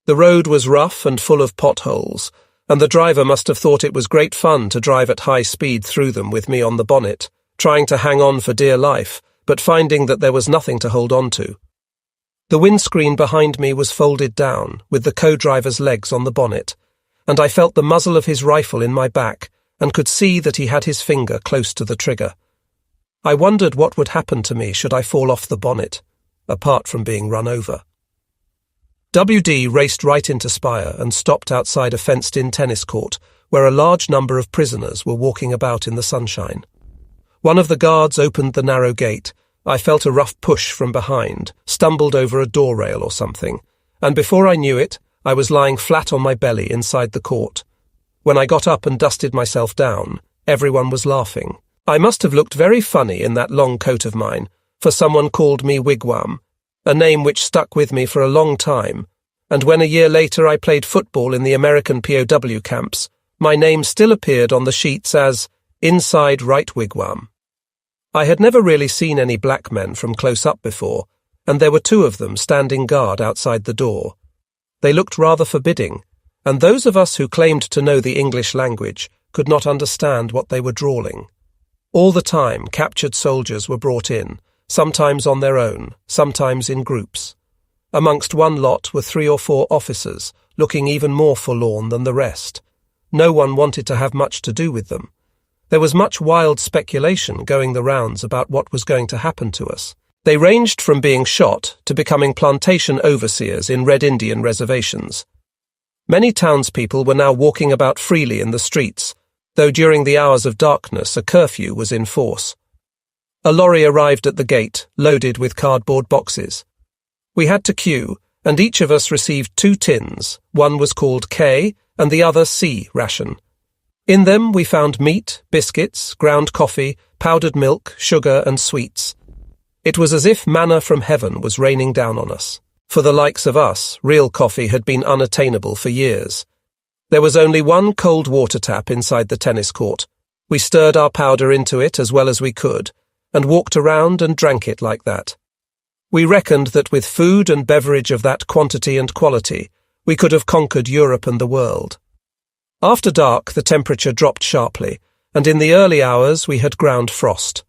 The road was rough and full of potholes, and the driver must have thought it was great fun to drive at high speed through them with me on the bonnet, trying to hang on for dear life, but finding that there was nothing to hold on to. The windscreen behind me was folded down, with the co-driver's legs on the bonnet, and I felt the muzzle of his rifle in my back and could see that he had his finger close to the trigger. I wondered what would happen to me should I fall off the bonnet, apart from being run over. WD raced right into Speyer and stopped outside a fenced-in tennis court where a large number of prisoners were walking about in the sunshine. One of the guards opened the narrow gate. I felt a rough push from behind, stumbled over a door rail or something, and before I knew it, I was lying flat on my belly inside the court. When I got up and dusted myself down, everyone was laughing. I must have looked very funny in that long coat of mine, for someone called me Wigwam, a name which stuck with me for a long time, and when a year later I played football in the American POW camps, my name still appeared on the sheets as Inside Right Wigwam. I had never really seen any black men from close up before, and there were two of them standing guard outside the door. They looked rather forbidding, and those of us who claimed to know the English language could not understand what they were drawling. All the time, captured soldiers were brought in, sometimes on their own, sometimes in groups. Amongst one lot were 3 or 4 officers, looking even more forlorn than the rest. No one wanted to have much to do with them. There was much wild speculation going the rounds about what was going to happen to us. They ranged from being shot to becoming plantation overseers in Red Indian reservations. Many townspeople were now walking about freely in the streets, though during the hours of darkness a curfew was in force. A lorry arrived at the gate, loaded with cardboard boxes. We had to queue, and each of us received 2 tins. One was called K, and the other C ration. In them we found meat, biscuits, ground coffee, powdered milk, sugar, and sweets. It was as if manna from heaven was raining down on us. For the likes of us, real coffee had been unattainable for years. There was only one cold water tap inside the tennis court. We stirred our powder into it as well as we could, and walked around and drank it like that. We reckoned that with food and beverage of that quantity and quality, we could have conquered Europe and the world. After dark, the temperature dropped sharply, and in the early hours we had ground frost.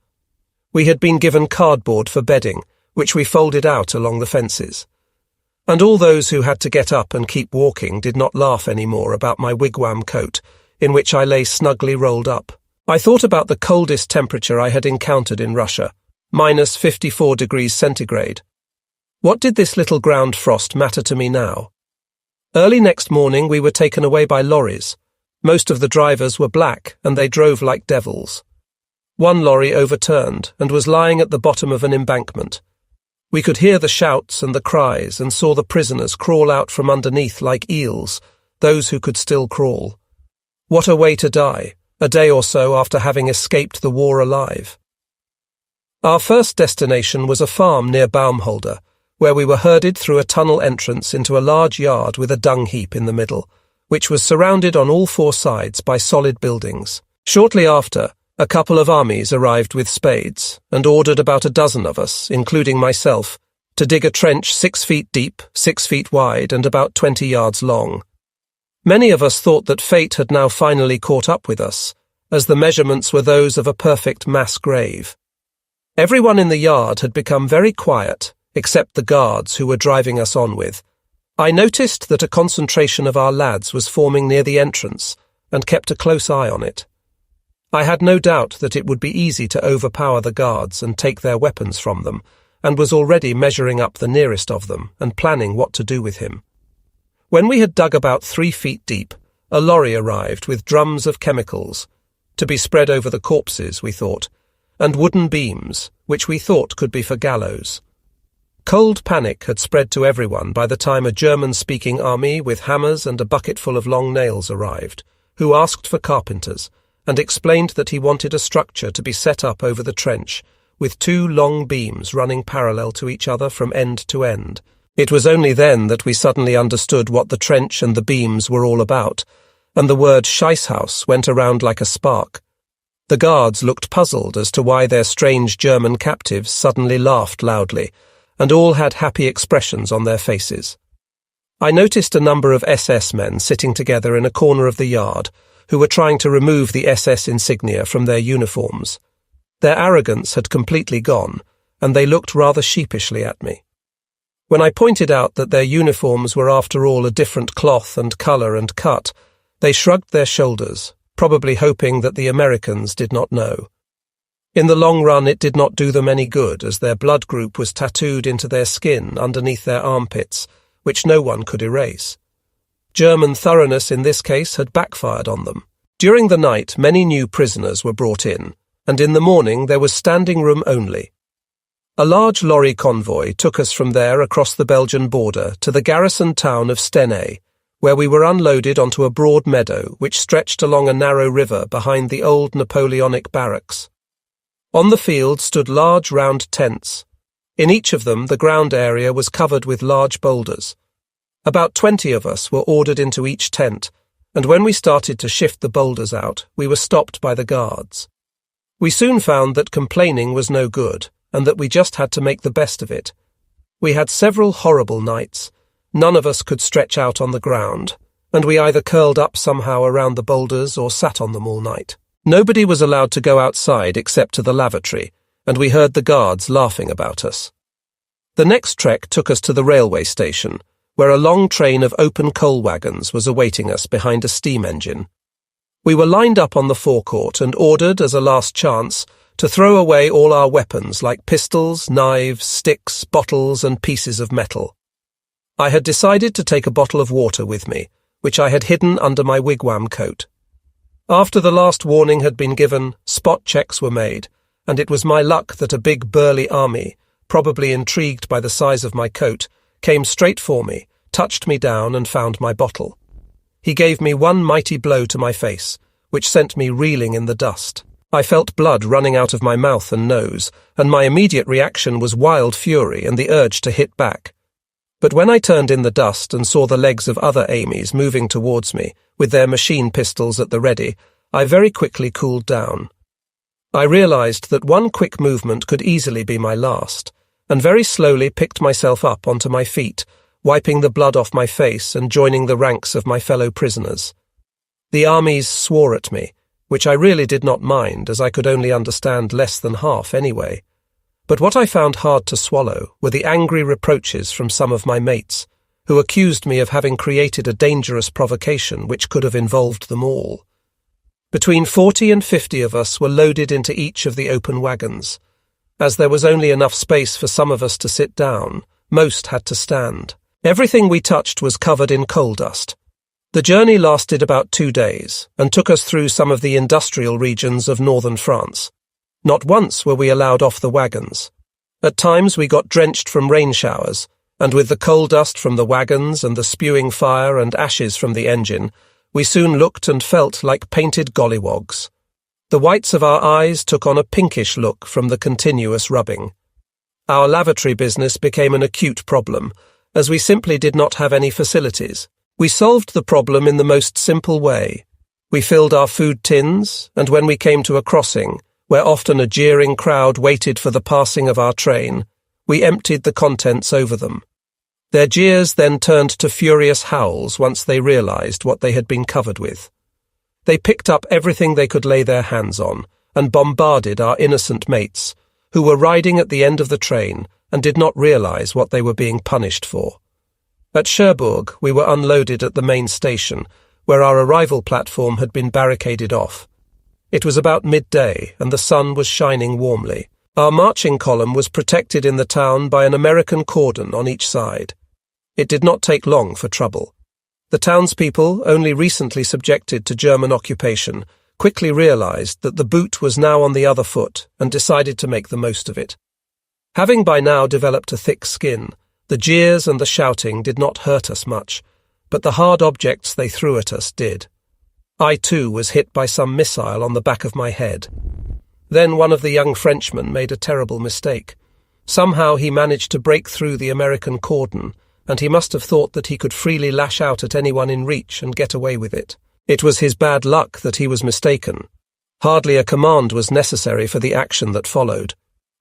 We had been given cardboard for bedding, which we folded out along the fences. And all those who had to get up and keep walking did not laugh any more about my wigwam coat, in which I lay snugly rolled up. I thought about the coldest temperature I had encountered in Russia, -54 degrees centigrade. What did this little ground frost matter to me now? Early next morning we were taken away by lorries. Most of the drivers were black, and they drove like devils. One lorry overturned and was lying at the bottom of an embankment. We could hear the shouts and the cries and saw the prisoners crawl out from underneath like eels, those who could still crawl. What a way to die, a day or so after having escaped the war alive. Our first destination was a farm near Baumholder, where we were herded through a tunnel entrance into a large yard with a dung heap in the middle, which was surrounded on all 4 sides by solid buildings. Shortly after, a couple of armies arrived with spades and ordered about a dozen of us, including myself, to dig a trench 6 feet deep, 6 feet wide, and about 20 yards long. Many of us thought that fate had now finally caught up with us, as the measurements were those of a perfect mass grave. Everyone in the yard had become very quiet, except the guards who were driving us on with. I noticed that a concentration of our lads was forming near the entrance, and kept a close eye on it. I had no doubt that it would be easy to overpower the guards and take their weapons from them, and was already measuring up the nearest of them and planning what to do with him. When we had dug about 3 feet deep, a lorry arrived with drums of chemicals, to be spread over the corpses, we thought, and wooden beams, which we thought could be for gallows. Cold panic had spread to everyone by the time a German-speaking army with hammers and a bucketful of long nails arrived, who asked for carpenters, and explained that he wanted a structure to be set up over the trench, with 2 long beams running parallel to each other from end to end. It was only then that we suddenly understood what the trench and the beams were all about, and the word Scheisshaus went around like a spark. The guards looked puzzled as to why their strange German captives suddenly laughed loudly, and all had happy expressions on their faces. I noticed a number of SS men sitting together in a corner of the yard who were trying to remove the SS insignia from their uniforms. Their arrogance had completely gone, and they looked rather sheepishly at me. When I pointed out that their uniforms were after all a different cloth and colour and cut, they shrugged their shoulders, probably hoping that the Americans did not know. In the long run it did not do them any good, as their blood group was tattooed into their skin underneath their armpits, which no one could erase. German thoroughness in this case had backfired on them. During the night many new prisoners were brought in, and in the morning there was standing room only. A large lorry convoy took us from there across the Belgian border to the garrison town of Stenay, where we were unloaded onto a broad meadow which stretched along a narrow river behind the old Napoleonic barracks. On the field stood large round tents. In each of them the ground area was covered with large boulders. About 20 of us were ordered into each tent, and when we started to shift the boulders out, we were stopped by the guards. We soon found that complaining was no good, and that we just had to make the best of it. We had several horrible nights. None of us could stretch out on the ground, and we either curled up somehow around the boulders or sat on them all night. Nobody was allowed to go outside except to the lavatory, and we heard the guards laughing about us. The next trek took us to the railway station, where a long train of open coal wagons was awaiting us behind a steam engine. We were lined up on the forecourt and ordered, as a last chance, to throw away all our weapons like pistols, knives, sticks, bottles, and pieces of metal. I had decided to take a bottle of water with me, which I had hidden under my wigwam coat. After the last warning had been given, spot checks were made, and it was my luck that a big burly army, probably intrigued by the size of my coat, came straight for me, touched me down, and found my bottle. He gave me one mighty blow to my face, which sent me reeling in the dust. I felt blood running out of my mouth and nose, and my immediate reaction was wild fury and the urge to hit back. But when I turned in the dust and saw the legs of other Amys moving towards me, with their machine pistols at the ready, I very quickly cooled down. I realized that one quick movement could easily be my last, and very slowly picked myself up onto my feet, wiping the blood off my face and joining the ranks of my fellow prisoners. The armies swore at me, which I really did not mind, as I could only understand less than half anyway. But what I found hard to swallow were the angry reproaches from some of my mates, who accused me of having created a dangerous provocation which could have involved them all. Between 40 and 50 of us were loaded into each of the open wagons. As there was only enough space for some of us to sit down, most had to stand. Everything we touched was covered in coal dust. The journey lasted about 2 days, and took us through some of the industrial regions of northern France. Not once were we allowed off the wagons. At times we got drenched from rain showers, and with the coal dust from the wagons and the spewing fire and ashes from the engine, we soon looked and felt like painted gollywogs. The whites of our eyes took on a pinkish look from the continuous rubbing. Our lavatory business became an acute problem, as we simply did not have any facilities. We solved the problem in the most simple way. We filled our food tins, and when we came to a crossing, where often a jeering crowd waited for the passing of our train, we emptied the contents over them. Their jeers then turned to furious howls once they realized what they had been covered with. They picked up everything they could lay their hands on and bombarded our innocent mates, who were riding at the end of the train and did not realize what they were being punished for. At Cherbourg, we were unloaded at the main station, where our arrival platform had been barricaded off. It was about midday, and the sun was shining warmly. Our marching column was protected in the town by an American cordon on each side. It did not take long for trouble. The townspeople, only recently subjected to German occupation, quickly realized that the boot was now on the other foot and decided to make the most of it. Having by now developed a thick skin, the jeers and the shouting did not hurt us much, but the hard objects they threw at us did. I too was hit by some missile on the back of my head. Then one of the young Frenchmen made a terrible mistake. Somehow he managed to break through the American cordon, and he must have thought that he could freely lash out at anyone in reach and get away with it. It was his bad luck that he was mistaken. Hardly a command was necessary for the action that followed.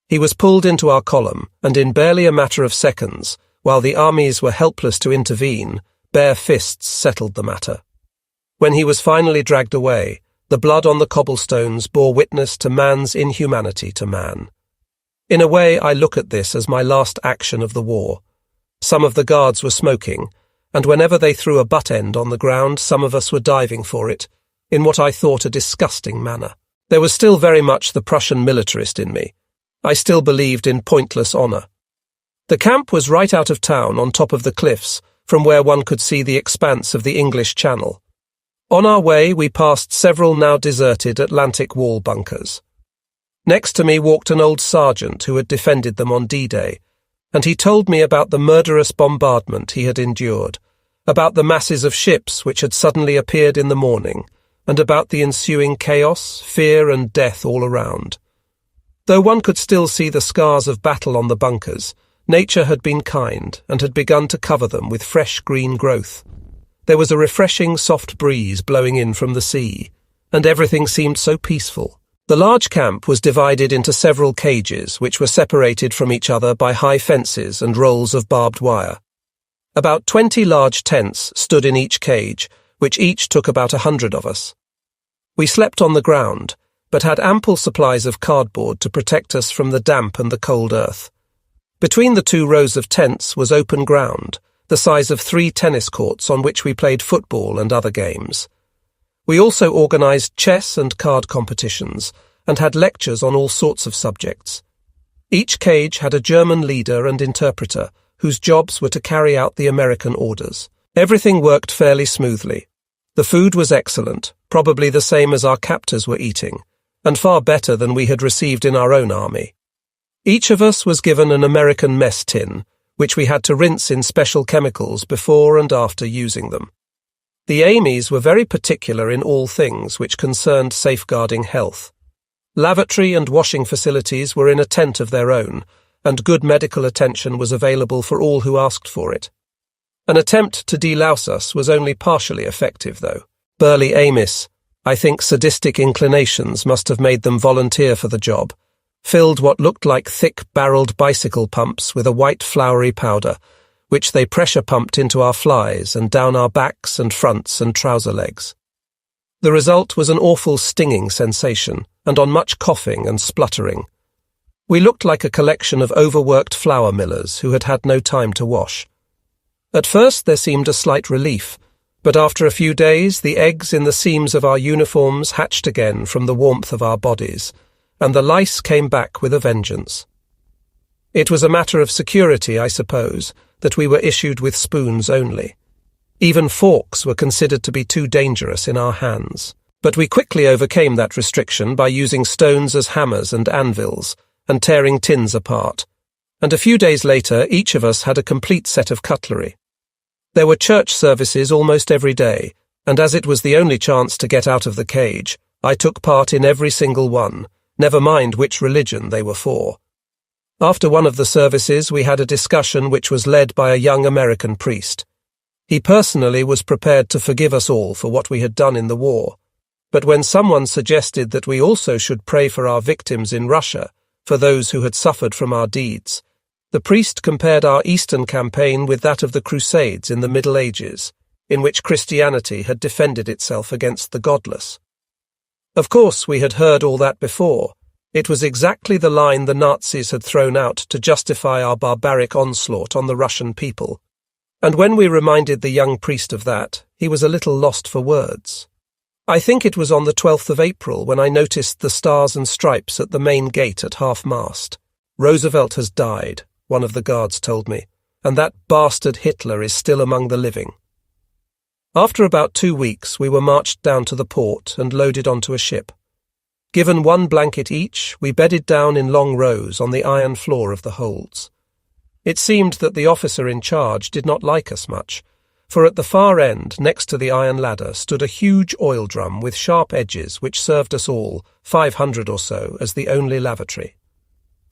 He was pulled into our column, and in barely a matter of seconds, while the armies were helpless to intervene, bare fists settled the matter. When he was finally dragged away, the blood on the cobblestones bore witness to man's inhumanity to man. In a way, I look at this as my last action of the war. Some of the guards were smoking, and whenever they threw a butt end on the ground, some of us were diving for it, in what I thought a disgusting manner. There was still very much the Prussian militarist in me. I still believed in pointless honour. The camp was right out of town on top of the cliffs, from where one could see the expanse of the English Channel. On our way, we passed several now deserted Atlantic Wall bunkers. Next to me walked an old sergeant who had defended them on D-Day, and he told me about the murderous bombardment he had endured, about the masses of ships which had suddenly appeared in the morning, and about the ensuing chaos, fear and death all around. Though one could still see the scars of battle on the bunkers, nature had been kind and had begun to cover them with fresh green growth. There was a refreshing soft breeze blowing in from the sea, and everything seemed so peaceful. The large camp was divided into several cages which were separated from each other by high fences and rolls of barbed wire. About 20 large tents stood in each cage, which each took about 100 of us. We slept on the ground, but had ample supplies of cardboard to protect us from the damp and the cold earth. Between the 2 rows of tents was open ground, the size of 3 tennis courts on which we played football and other games. We also organised chess and card competitions, and had lectures on all sorts of subjects. Each cage had a German leader and interpreter, whose jobs were to carry out the American orders. Everything worked fairly smoothly. The food was excellent, probably the same as our captors were eating, and far better than we had received in our own army. Each of us was given an American mess tin, which we had to rinse in special chemicals before and after using them. The Amies were very particular in all things which concerned safeguarding health. Lavatory and washing facilities were in a tent of their own, and good medical attention was available for all who asked for it. An attempt to delouse us was only partially effective, though. Burly Amis, I think sadistic inclinations must have made them volunteer for the job, filled what looked like thick-barreled bicycle pumps with a white floury powder, which they pressure-pumped into our flies and down our backs and fronts and trouser legs. The result was an awful stinging sensation, and on much coughing and spluttering. We looked like a collection of overworked flour millers who had had no time to wash. At first there seemed a slight relief, but after a few days the eggs in the seams of our uniforms hatched again from the warmth of our bodies, and the lice came back with a vengeance. It was a matter of security, I suppose, that we were issued with spoons only. Even forks were considered to be too dangerous in our hands. But we quickly overcame that restriction by using stones as hammers and anvils, and tearing tins apart. And a few days later, each of us had a complete set of cutlery. There were church services almost every day, and as it was the only chance to get out of the cage, I took part in every single one, never mind which religion they were for. After one of the services, we had a discussion which was led by a young American priest. He personally was prepared to forgive us all for what we had done in the war, but when someone suggested that we also should pray for our victims in Russia, for those who had suffered from our deeds, the priest compared our Eastern campaign with that of the Crusades in the Middle Ages, in which Christianity had defended itself against the godless. Of course, we had heard all that before. It was exactly the line the Nazis had thrown out to justify our barbaric onslaught on the Russian people. And when we reminded the young priest of that, he was a little lost for words. I think it was on the 12th of April when I noticed the stars and stripes at the main gate at half-mast. Roosevelt has died, one of the guards told me, and that bastard Hitler is still among the living. After about 2 weeks, we were marched down to the port and loaded onto a ship. Given 1 blanket each, we bedded down in long rows on the iron floor of the holds. It seemed that the officer in charge did not like us much, for at the far end, next to the iron ladder, stood a huge oil drum with sharp edges which served us all, 500 or so, as the only lavatory.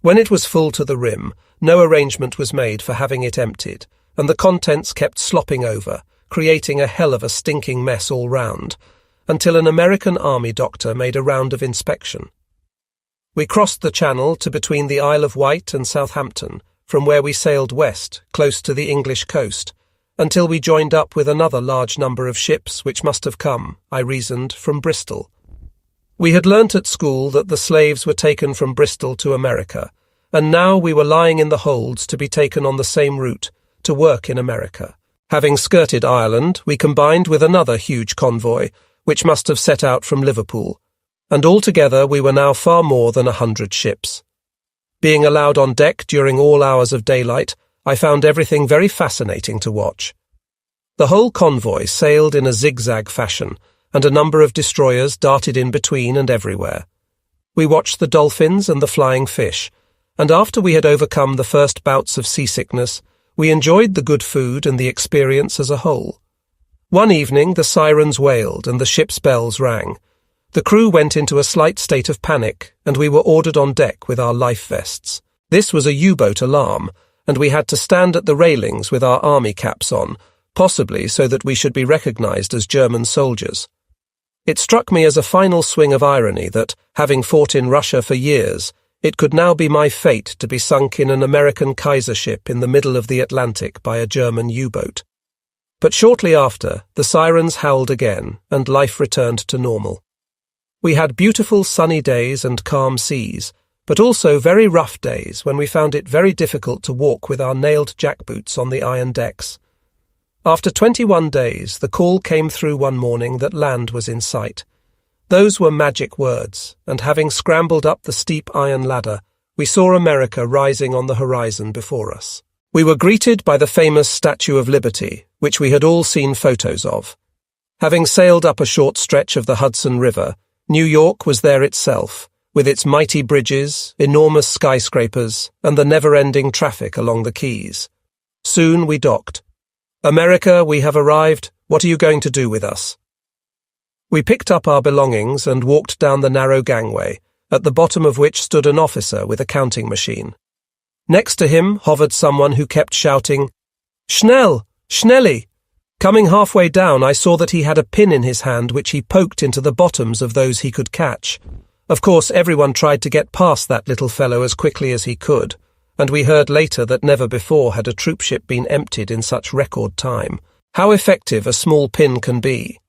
When it was full to the rim, no arrangement was made for having it emptied, and the contents kept slopping over, creating a hell of a stinking mess all round, until an American army doctor made a round of inspection. We crossed the Channel to between the Isle of Wight and Southampton, from where we sailed west, close to the English coast, until we joined up with another large number of ships which must have come, I reasoned, from Bristol. We had learnt at school that the slaves were taken from Bristol to America, and now we were lying in the holds to be taken on the same route, to work in America. Having skirted Ireland, we combined with another huge convoy, which must have set out from Liverpool, and altogether we were now far more than 100 ships. Being allowed on deck during all hours of daylight, I found everything very fascinating to watch. The whole convoy sailed in a zigzag fashion, and a number of destroyers darted in between and everywhere. We watched the dolphins and the flying fish, and after we had overcome the first bouts of seasickness, we enjoyed the good food and the experience as a whole. One evening the sirens wailed and the ship's bells rang. The crew went into a slight state of panic, and we were ordered on deck with our life vests. This was a U-boat alarm, and we had to stand at the railings with our army caps on, possibly so that we should be recognized as German soldiers. It struck me as a final swing of irony that, having fought in Russia for years, it could now be my fate to be sunk in an American Kaiser ship in the middle of the Atlantic by a German U-boat. But shortly after, the sirens howled again, and life returned to normal. We had beautiful sunny days and calm seas, but also very rough days when we found it very difficult to walk with our nailed jackboots on the iron decks. After 21 days, the call came through one morning that land was in sight. Those were magic words, and having scrambled up the steep iron ladder, we saw America rising on the horizon before us. We were greeted by the famous Statue of Liberty, which we had all seen photos of. Having sailed up a short stretch of the Hudson River, New York was there itself, with its mighty bridges, enormous skyscrapers, and the never-ending traffic along the quays. Soon we docked. "America, we have arrived. What are you going to do with us?" We picked up our belongings and walked down the narrow gangway, at the bottom of which stood an officer with a counting machine. Next to him hovered someone who kept shouting, "Schnell! Schnelli!" Coming halfway down, I saw that he had a pin in his hand which he poked into the bottoms of those he could catch. Of course, everyone tried to get past that little fellow as quickly as he could, and we heard later that never before had a troopship been emptied in such record time. How effective a small pin can be.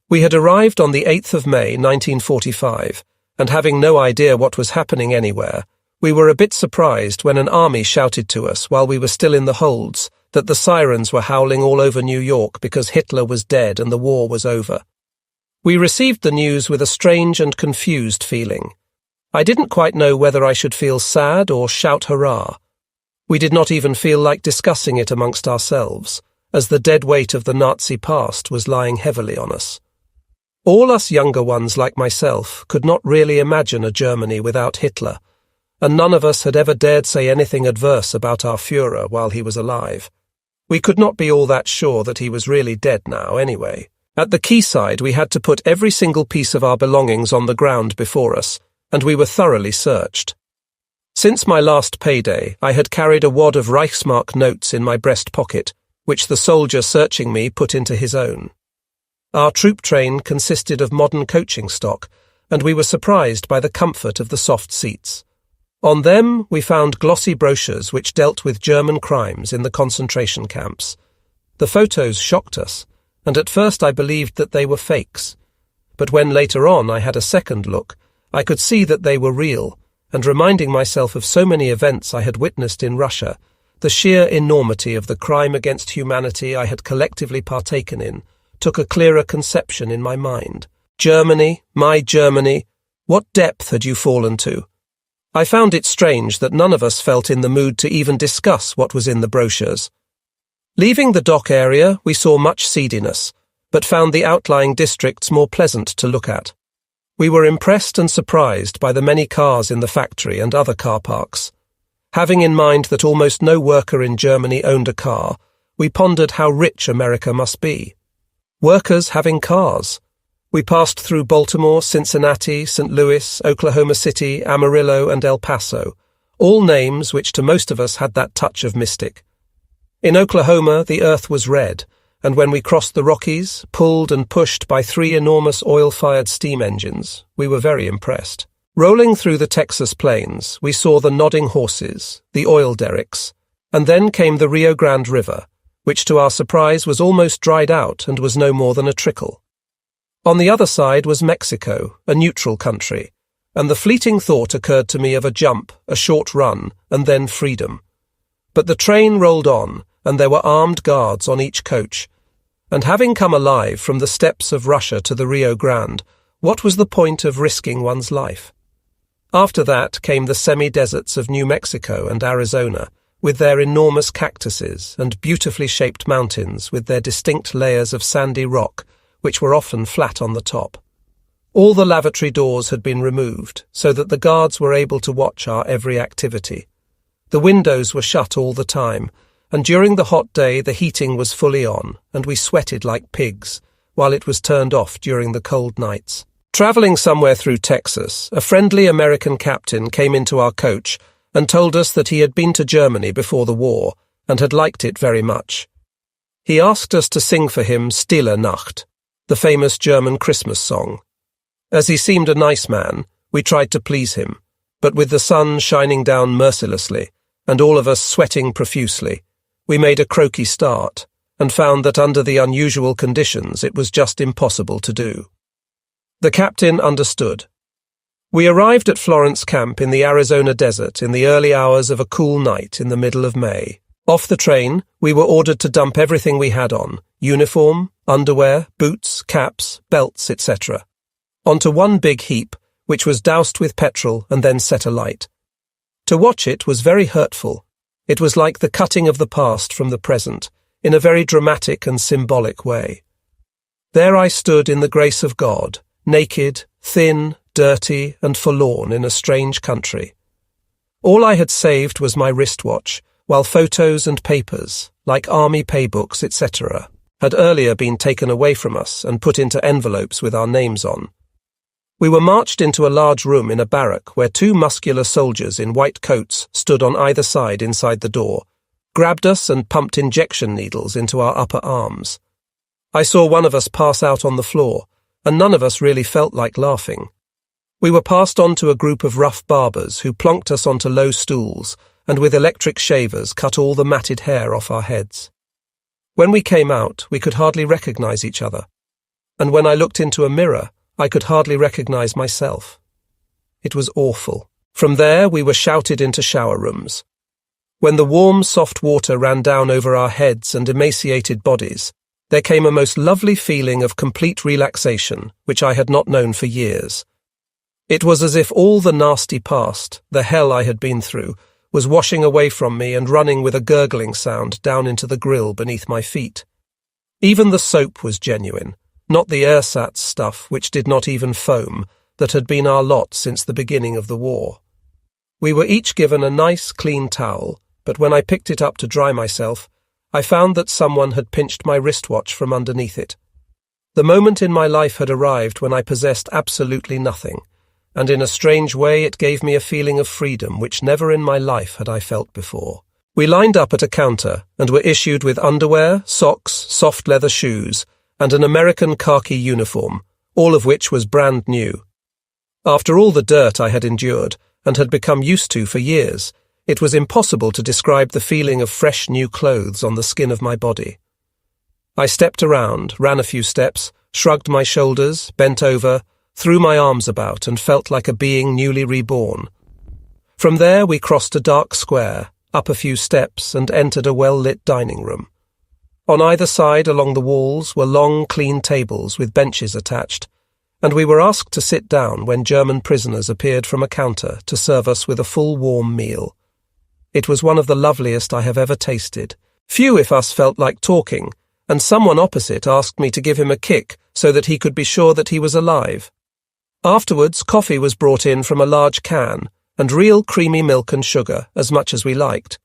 We had arrived on the 8th of May, 1945, and having no idea what was happening anywhere, we were a bit surprised when an army shouted to us while we were still in the holds that the sirens were howling all over New York because Hitler was dead and the war was over. We received the news with a strange and confused feeling. I didn't quite know whether I should feel sad or shout hurrah. We did not even feel like discussing it amongst ourselves, as the dead weight of the Nazi past was lying heavily on us. All us younger ones like myself could not really imagine a Germany without Hitler, and none of us had ever dared say anything adverse about our Führer while he was alive. We could not be all that sure that he was really dead now, anyway. At the quayside, we had to put every single piece of our belongings on the ground before us, and we were thoroughly searched. Since my last payday, I had carried a wad of Reichsmark notes in my breast pocket, which the soldier searching me put into his own. Our troop train consisted of modern coaching stock, and we were surprised by the comfort of the soft seats. On them we found glossy brochures which dealt with German crimes in the concentration camps. The photos shocked us, and at first I believed that they were fakes. But when later on I had a second look, I could see that they were real, and reminding myself of so many events I had witnessed in Russia, the sheer enormity of the crime against humanity I had collectively partaken in took a clearer conception in my mind. Germany, my Germany, what depth had you fallen to? I found it strange that none of us felt in the mood to even discuss what was in the brochures. Leaving the dock area, we saw much seediness, but found the outlying districts more pleasant to look at. We were impressed and surprised by the many cars in the factory and other car parks. Having in mind that almost no worker in Germany owned a car, we pondered how rich America must be. Workers having cars. We passed through Baltimore, Cincinnati, St. Louis, Oklahoma City, Amarillo, and El Paso, all names which to most of us had that touch of mystic. In Oklahoma, the earth was red, and when we crossed the Rockies, pulled and pushed by 3 enormous oil-fired steam engines, we were very impressed. Rolling through the Texas plains, we saw the nodding horses, the oil derricks, and then came the Rio Grande River, which to our surprise was almost dried out and was no more than a trickle. On the other side was Mexico, a neutral country, and the fleeting thought occurred to me of a jump, a short run, and then freedom. But the train rolled on, and there were armed guards on each coach, and having come alive from the steppes of Russia to the Rio Grande, what was the point of risking one's life? After that came the semi-deserts of New Mexico and Arizona, with their enormous cactuses and beautifully shaped mountains with their distinct layers of sandy rock, which were often flat on the top. All the lavatory doors had been removed, so that the guards were able to watch our every activity. The windows were shut all the time, and during the hot day the heating was fully on, and we sweated like pigs, while it was turned off during the cold nights. Travelling somewhere through Texas, a friendly American captain came into our coach and told us that he had been to Germany before the war and had liked it very much. He asked us to sing for him Stille Nacht, the famous German Christmas song. As he seemed a nice man, we tried to please him, but with the sun shining down mercilessly and all of us sweating profusely, we made a croaky start and found that under the unusual conditions it was just impossible to do. The captain understood. We arrived at Florence Camp in the Arizona desert in the early hours of a cool night in the middle of May. Off the train, we were ordered to dump everything we had on, uniform, underwear, boots, caps, belts, etc., onto one big heap, which was doused with petrol and then set alight. To watch it was very hurtful. It was like the cutting of the past from the present, in a very dramatic and symbolic way. There I stood in the grace of God, naked, thin, dirty, and forlorn in a strange country. All I had saved was my wristwatch, while photos and papers, like army paybooks, etc., had earlier been taken away from us and put into envelopes with our names on. We were marched into a large room in a barrack where two muscular soldiers in white coats stood on either side inside the door, grabbed us and pumped injection needles into our upper arms. I saw one of us pass out on the floor, and none of us really felt like laughing. We were passed on to a group of rough barbers who plonked us onto low stools and with electric shavers cut all the matted hair off our heads. When we came out, we could hardly recognize each other, and when I looked into a mirror, I could hardly recognize myself. It was awful. From there, we were shouted into shower rooms. When the warm, soft water ran down over our heads and emaciated bodies, there came a most lovely feeling of complete relaxation, which I had not known for years. It was as if all the nasty past, the hell I had been through, was washing away from me and running with a gurgling sound down into the grill beneath my feet. Even the soap was genuine, not the ersatz stuff which did not even foam, that had been our lot since the beginning of the war. We were each given a nice, clean towel, but when I picked it up to dry myself, I found that someone had pinched my wristwatch from underneath it. The moment in my life had arrived when I possessed absolutely nothing, and in a strange way it gave me a feeling of freedom which never in my life had I felt before. We lined up at a counter and were issued with underwear, socks, soft leather shoes, and an American khaki uniform, all of which was brand new. After all the dirt I had endured and had become used to for years, it was impossible to describe the feeling of fresh new clothes on the skin of my body. I stepped around, ran a few steps, shrugged my shoulders, bent over, threw my arms about and felt like a being newly reborn. From there we crossed a dark square, up a few steps and entered a well-lit dining room. On either side along the walls were long, clean tables with benches attached, and we were asked to sit down when German prisoners appeared from a counter to serve us with a full warm meal. It was one of the loveliest I have ever tasted. Few of us felt like talking, and someone opposite asked me to give him a kick so that he could be sure that he was alive. Afterwards, coffee was brought in from a large can, and real creamy milk and sugar, as much as we liked.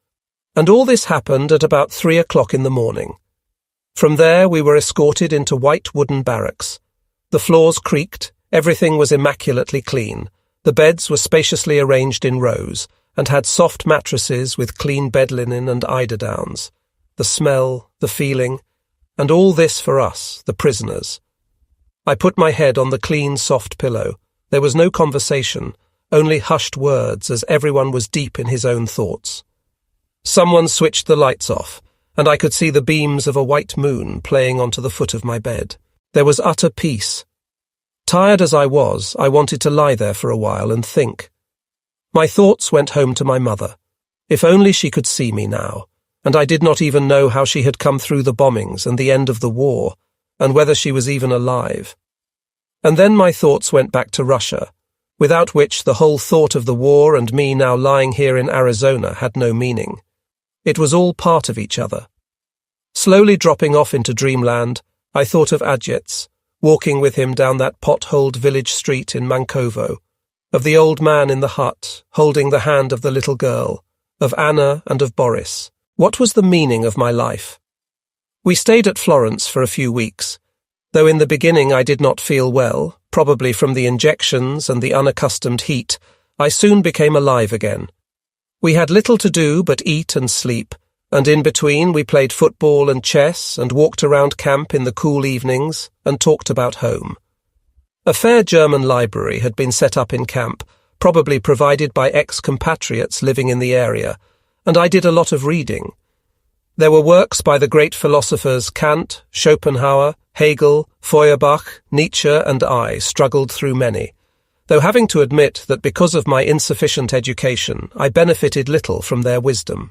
And all this happened at about 3 o'clock in the morning. From there we were escorted into white wooden barracks. The floors creaked, everything was immaculately clean, the beds were spaciously arranged in rows, and had soft mattresses with clean bed linen and eiderdowns. The smell, the feeling, and all this for us, the prisoners. I put my head on the clean, soft pillow. There was no conversation, only hushed words as everyone was deep in his own thoughts. Someone switched the lights off, and I could see the beams of a white moon playing onto the foot of my bed. There was utter peace. Tired as I was, I wanted to lie there for a while and think. My thoughts went home to my mother. If only she could see me now, and I did not even know how she had come through the bombings and the end of the war, and whether she was even alive. And then my thoughts went back to Russia, without which the whole thought of the war and me now lying here in Arizona had no meaning. It was all part of each other. Slowly dropping off into dreamland, I thought of Adjets, walking with him down that potholed village street in Mankovo, of the old man in the hut, holding the hand of the little girl, of Anna and of Boris. What was the meaning of my life? We stayed at Florence for a few weeks. Though in the beginning I did not feel well, probably from the injections and the unaccustomed heat, I soon became alive again. We had little to do but eat and sleep, and in between we played football and chess and walked around camp in the cool evenings and talked about home. A fair German library had been set up in camp, probably provided by ex-compatriots living in the area, and I did a lot of reading. There were works by the great philosophers Kant, Schopenhauer, Hegel, Feuerbach, Nietzsche, and I struggled through many, though having to admit that because of my insufficient education, I benefited little from their wisdom.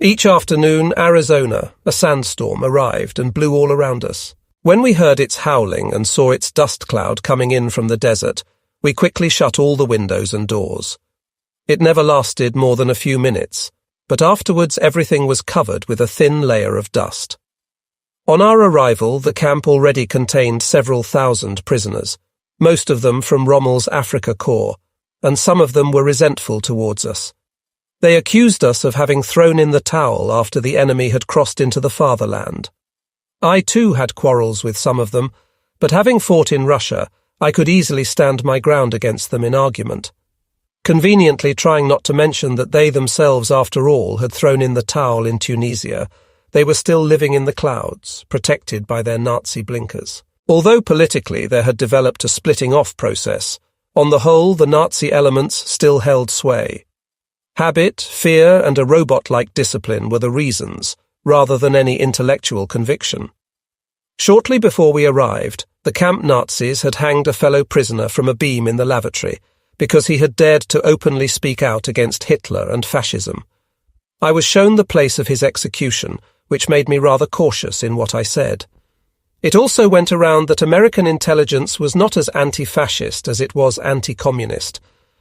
Each afternoon, Arizona, a sandstorm, arrived and blew all around us. When we heard its howling and saw its dust cloud coming in from the desert, we quickly shut all the windows and doors. It never lasted more than a few minutes, but afterwards everything was covered with a thin layer of dust. On our arrival, the camp already contained several thousand prisoners, most of them from Rommel's Afrika Korps, and some of them were resentful towards us. They accused us of having thrown in the towel after the enemy had crossed into the fatherland. I too had quarrels with some of them, but having fought in Russia, I could easily stand my ground against them in argument. Conveniently trying not to mention that they themselves, after all, had thrown in the towel in Tunisia, they were still living in the clouds, protected by their Nazi blinkers. Although politically there had developed a splitting-off process, on the whole the Nazi elements still held sway. Habit, fear, and a robot-like discipline were the reasons, rather than any intellectual conviction. Shortly before we arrived, the camp Nazis had hanged a fellow prisoner from a beam in the lavatory because he had dared to openly speak out against Hitler and fascism. I was shown the place of his execution, which made me rather cautious in what I said. It also went around that American intelligence was not as anti-fascist as it was anti-communist,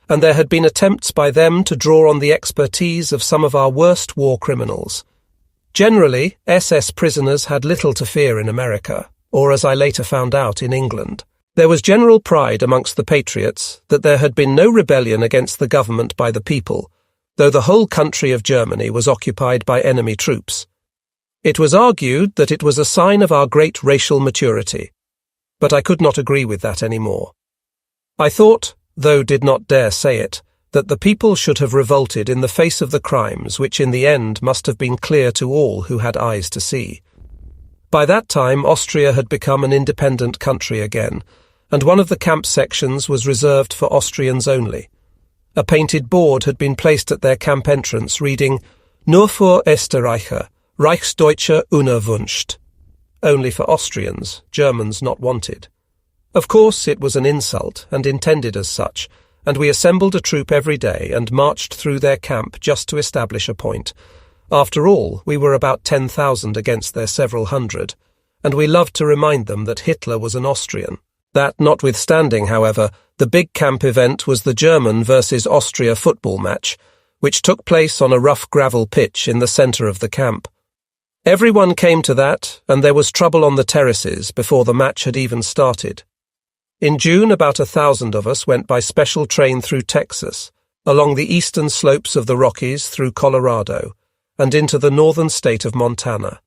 and there had been attempts by them to draw on the expertise of some of our worst war criminals. Generally, SS prisoners had little to fear in America, or as I later found out, in England. There was general pride amongst the patriots that there had been no rebellion against the government by the people, though the whole country of Germany was occupied by enemy troops. It was argued that it was a sign of our great racial maturity, but I could not agree with that anymore. I thought, though did not dare say it, that the people should have revolted in the face of the crimes which in the end must have been clear to all who had eyes to see. By that time Austria had become an independent country again, and one of the camp sections was reserved for Austrians only. A painted board had been placed at their camp entrance reading, "Nur für Österreicher, Reichsdeutsche unerwünscht," only for Austrians, Germans not wanted. Of course, it was an insult, and intended as such, and we assembled a troop every day and marched through their camp just to establish a point. After all, we were about 10,000 against their several hundred, and we loved to remind them that Hitler was an Austrian. That notwithstanding, however, the big camp event was the German versus Austria football match, which took place on a rough gravel pitch in the centre of the camp. Everyone came to that, and there was trouble on the terraces before the match had even started. In June, about 1,000 of us went by special train through Texas, along the eastern slopes of the Rockies through Colorado, and into the northern state of Montana.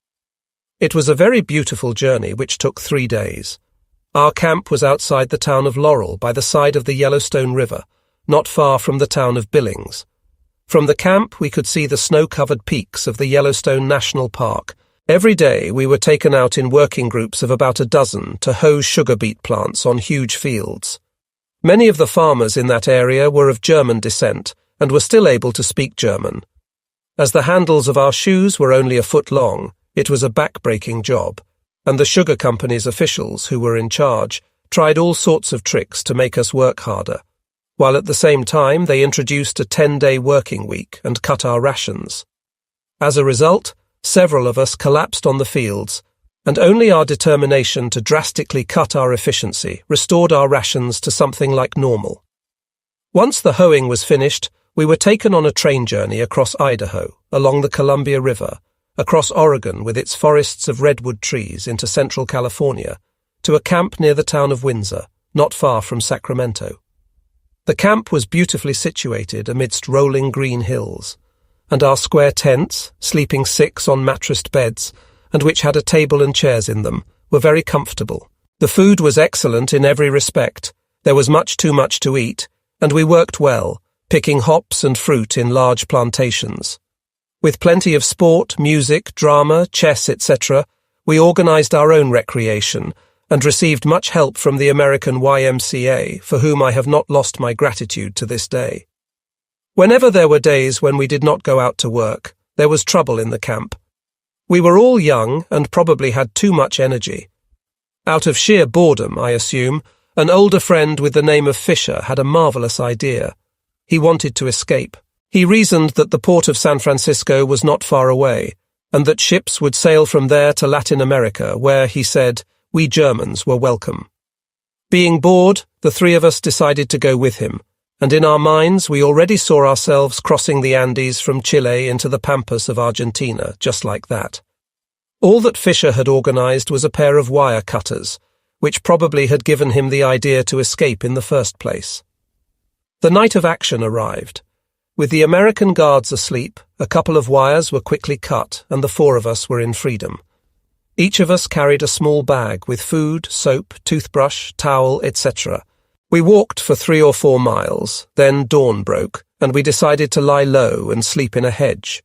It was a very beautiful journey which took 3 days. Our camp was outside the town of Laurel by the side of the Yellowstone River, not far from the town of Billings. From the camp we could see the snow-covered peaks of the Yellowstone National Park. Every day we were taken out in working groups of about a dozen to hoe sugar beet plants on huge fields. Many of the farmers in that area were of German descent and were still able to speak German. As the handles of our shoes were only a foot long, it was a back-breaking job, and the sugar company's officials, who were in charge, tried all sorts of tricks to make us work harder, while at the same time they introduced a 10-day working week and cut our rations. As a result, several of us collapsed on the fields, and only our determination to drastically cut our efficiency restored our rations to something like normal. Once the hoeing was finished, we were taken on a train journey across Idaho, along the Columbia River, across Oregon with its forests of redwood trees into central California, to a camp near the town of Windsor, not far from Sacramento. The camp was beautifully situated amidst rolling green hills, and our square tents, sleeping 6 on mattressed beds, and which had a table and chairs in them, were very comfortable. The food was excellent in every respect. There was much too much to eat, and we worked well, picking hops and fruit in large plantations. With plenty of sport, music, drama, chess, etc., we organized our own recreation and received much help from the American YMCA, for whom I have not lost my gratitude to this day. Whenever there were days when we did not go out to work, there was trouble in the camp. We were all young and probably had too much energy. Out of sheer boredom, I assume, an older friend with the name of Fisher had a marvelous idea. He wanted to escape. He reasoned that the port of San Francisco was not far away, and that ships would sail from there to Latin America, where, he said, we Germans were welcome. Being bored, the 3 of us decided to go with him, and in our minds we already saw ourselves crossing the Andes from Chile into the pampas of Argentina, just like that. All that Fisher had organized was a pair of wire cutters, which probably had given him the idea to escape in the first place. The night of action arrived. With the American guards asleep, a couple of wires were quickly cut, and the 4 of us were in freedom. Each of us carried a small bag with food, soap, toothbrush, towel, etc. We walked for 3 or 4 miles, then dawn broke, and we decided to lie low and sleep in a hedge.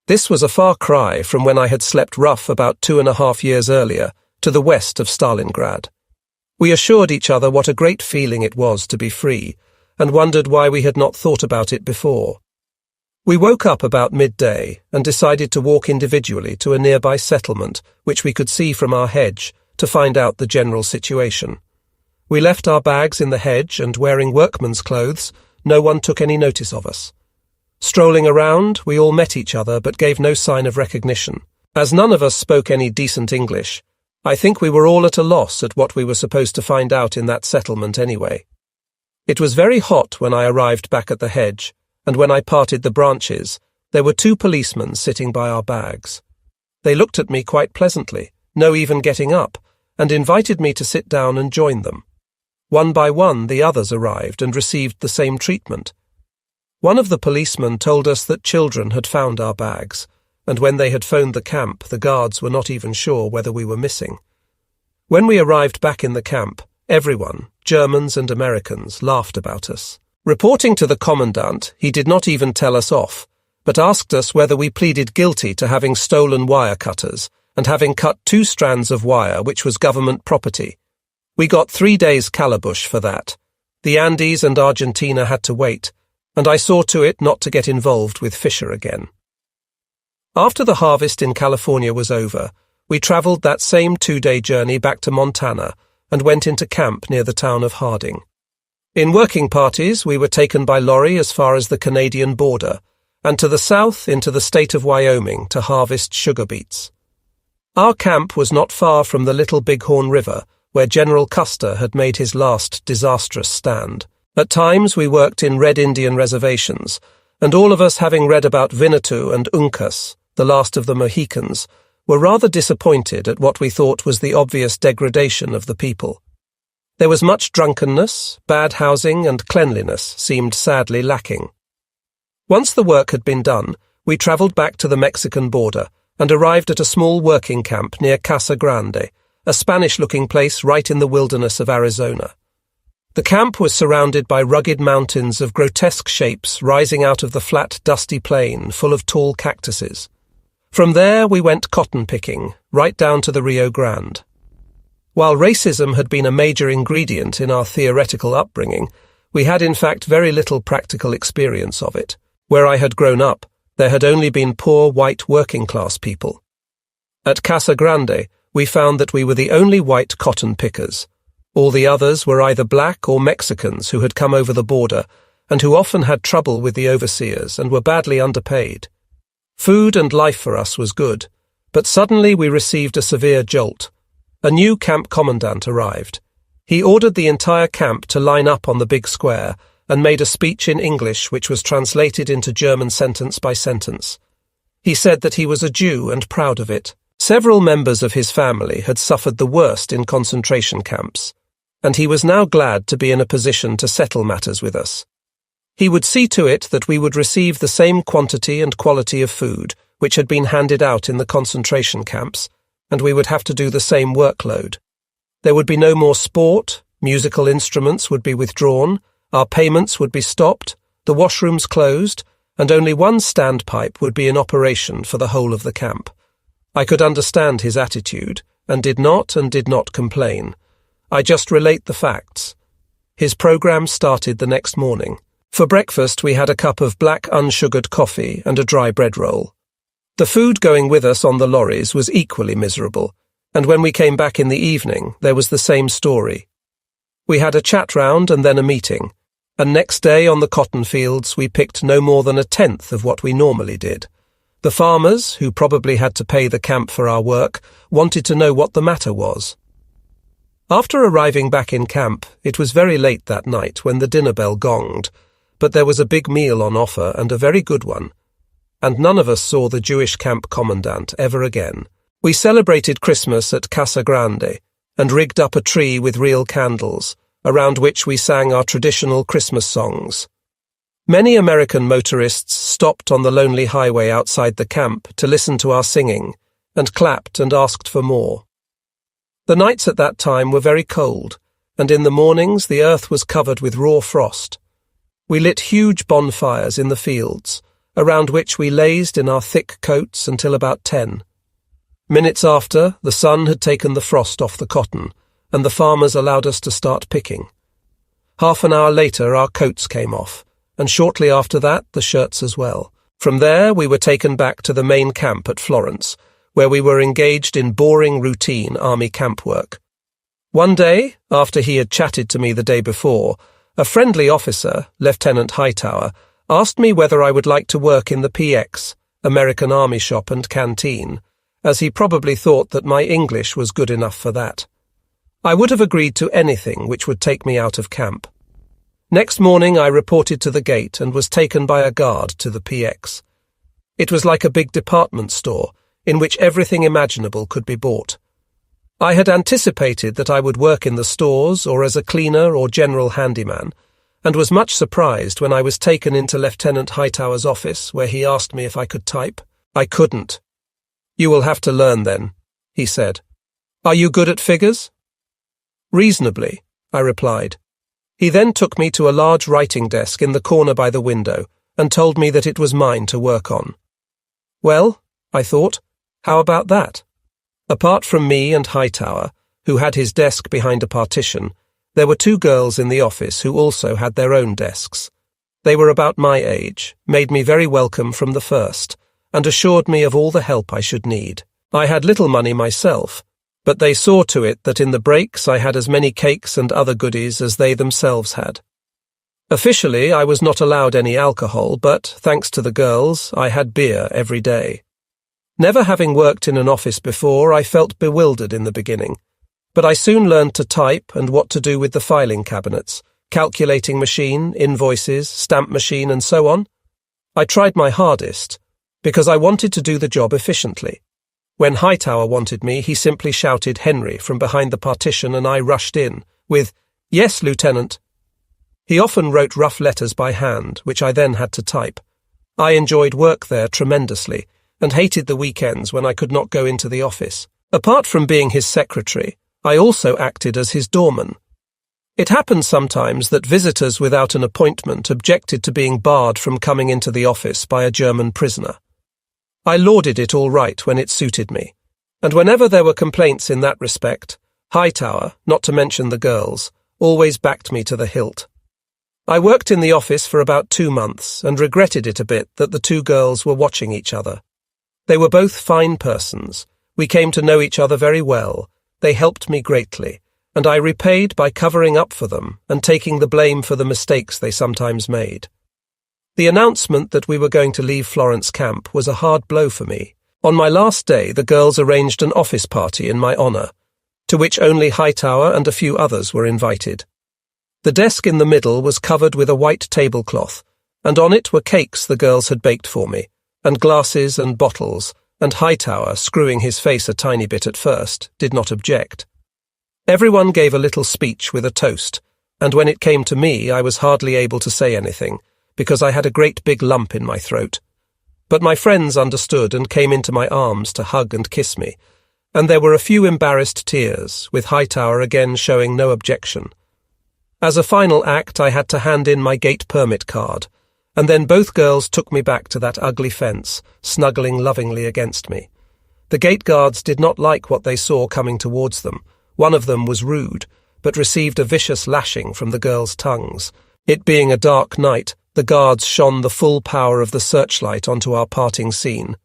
This was a far cry from when I had slept rough about 2.5 years earlier, to the west of Stalingrad. We assured each other what a great feeling it was to be free, and wondered why we had not thought about it before. We woke up about midday and decided to walk individually to a nearby settlement, which we could see from our hedge, to find out the general situation. We left our bags in the hedge, and wearing workman's clothes, no one took any notice of us. Strolling around, we all met each other but gave no sign of recognition. As none of us spoke any decent English, I think we were all at a loss at what we were supposed to find out in that settlement anyway. It was very hot when I arrived back at the hedge, and when I parted the branches, there were 2 policemen sitting by our bags. They looked at me quite pleasantly, no even getting up, and invited me to sit down and join them. One by one, the others arrived and received the same treatment. One of the policemen told us that children had found our bags, and when they had phoned the camp, the guards were not even sure whether we were missing. When we arrived back in the camp, everyone, Germans and Americans, laughed about us. Reporting to the commandant, he did not even tell us off, but asked us whether we pleaded guilty to having stolen wire cutters and having cut 2 strands of wire which was government property. We got 3 days calabush for that. The Andes and Argentina had to wait, and I saw to it not to get involved with Fisher again. After the harvest in California was over, we travelled that same 2-day journey back to Montana and went into camp near the town of Harding. In working parties, we were taken by lorry as far as the Canadian border, and to the south into the state of Wyoming to harvest sugar beets. Our camp was not far from the Little Bighorn River, where General Custer had made his last disastrous stand. At times we worked in Red Indian reservations, and all of us, having read about Winnetou and Uncas, the last of the Mohicans, were rather disappointed at what we thought was the obvious degradation of the people. There was much drunkenness, bad housing, and cleanliness seemed sadly lacking. Once the work had been done, we travelled back to the Mexican border and arrived at a small working camp near Casa Grande, a Spanish-looking place right in the wilderness of Arizona. The camp was surrounded by rugged mountains of grotesque shapes rising out of the flat, dusty plain full of tall cactuses. From there we went cotton picking, right down to the Rio Grande. While racism had been a major ingredient in our theoretical upbringing, we had in fact very little practical experience of it. Where I had grown up, there had only been poor white working-class people. At Casa Grande, we found that we were the only white cotton pickers. All the others were either black or Mexicans who had come over the border and who often had trouble with the overseers and were badly underpaid. Food and life for us was good, but suddenly we received a severe jolt. A new camp commandant arrived. He ordered the entire camp to line up on the big square and made a speech in English which was translated into German sentence by sentence. He said that he was a Jew and proud of it. Several members of his family had suffered the worst in concentration camps, and he was now glad to be in a position to settle matters with us. He would see to it that we would receive the same quantity and quality of food which had been handed out in the concentration camps, and we would have to do the same workload. There would be no more sport, musical instruments would be withdrawn, our payments would be stopped, the washrooms closed, and only one standpipe would be in operation for the whole of the camp. I could understand his attitude, and did not complain. I just relate the facts. His program started the next morning. For breakfast we had a cup of black unsugared coffee and a dry bread roll. The food going with us on the lorries was equally miserable, and when we came back in the evening there was the same story. We had a chat round and then a meeting, and next day on the cotton fields we picked no more than a tenth of what we normally did. The farmers, who probably had to pay the camp for our work, wanted to know what the matter was. After arriving back in camp, it was very late that night when the dinner bell gonged, but there was a big meal on offer and a very good one, and none of us saw the Jewish camp commandant ever again. We celebrated Christmas at Casa Grande and rigged up a tree with real candles, around which we sang our traditional Christmas songs. Many American motorists stopped on the lonely highway outside the camp to listen to our singing, and clapped and asked for more. The nights at that time were very cold, and in the mornings the earth was covered with raw frost. We lit huge bonfires in the fields, around which we lazed in our thick coats until about 10. Minutes after, the sun had taken the frost off the cotton, and the farmers allowed us to start picking. Half an hour later our coats came off, and shortly after that the shirts as well. From there we were taken back to the main camp at Florence, where we were engaged in boring routine army camp work. One day, after he had chatted to me the day before, a friendly officer, Lieutenant Hightower, asked me whether I would like to work in the PX, American Army Shop and Canteen, as he probably thought that my English was good enough for that. I would have agreed to anything which would take me out of camp. Next morning I reported to the gate and was taken by a guard to the PX. It was like a big department store, in which everything imaginable could be bought. I had anticipated that I would work in the stores or as a cleaner or general handyman, and was much surprised when I was taken into Lieutenant Hightower's office, where he asked me if I could type. I couldn't. "You will have to learn then," he said. "Are you good at figures?" "Reasonably," I replied. He then took me to a large writing desk in the corner by the window and told me that it was mine to work on. Well, I thought, how about that? Apart from me and Hightower, who had his desk behind a partition, there were 2 girls in the office who also had their own desks. They were about my age, made me very welcome from the first, and assured me of all the help I should need. I had little money myself, but they saw to it that in the breaks I had as many cakes and other goodies as they themselves had. Officially, I was not allowed any alcohol, but, thanks to the girls, I had beer every day. Never having worked in an office before, I felt bewildered in the beginning, but I soon learned to type and what to do with the filing cabinets, calculating machine, invoices, stamp machine, and so on. I tried my hardest, because I wanted to do the job efficiently. When Hightower wanted me, he simply shouted Henry from behind the partition, and I rushed in, with, "Yes, Lieutenant." He often wrote rough letters by hand, which I then had to type. I enjoyed work there tremendously, and hated the weekends when I could not go into the office. Apart from being his secretary, I also acted as his doorman. It happened sometimes that visitors without an appointment objected to being barred from coming into the office by a German prisoner. I lauded it all right when it suited me, and whenever there were complaints in that respect, Hightower, not to mention the girls, always backed me to the hilt. I worked in the office for about 2 months and regretted it a bit that the two girls were watching each other. They were both fine persons. We came to know each other very well. They helped me greatly, and I repaid by covering up for them and taking the blame for the mistakes they sometimes made. The announcement that we were going to leave Florence Camp was a hard blow for me. On my last day, the girls arranged an office party in my honour, to which only Hightower and a few others were invited. The desk in the middle was covered with a white tablecloth, and on it were cakes the girls had baked for me, and glasses and bottles, and Hightower, screwing his face a tiny bit at first, did not object. Everyone gave a little speech with a toast, and when it came to me, I was hardly able to say anything, because I had a great big lump in my throat. But my friends understood and came into my arms to hug and kiss me, and there were a few embarrassed tears, with Hightower again showing no objection. As a final act, I had to hand in my gate permit card, and then both girls took me back to that ugly fence, snuggling lovingly against me. The gate guards did not like what they saw coming towards them. One of them was rude, but received a vicious lashing from the girls' tongues. It being a dark night, the guards shone the full power of the searchlight onto our parting scene.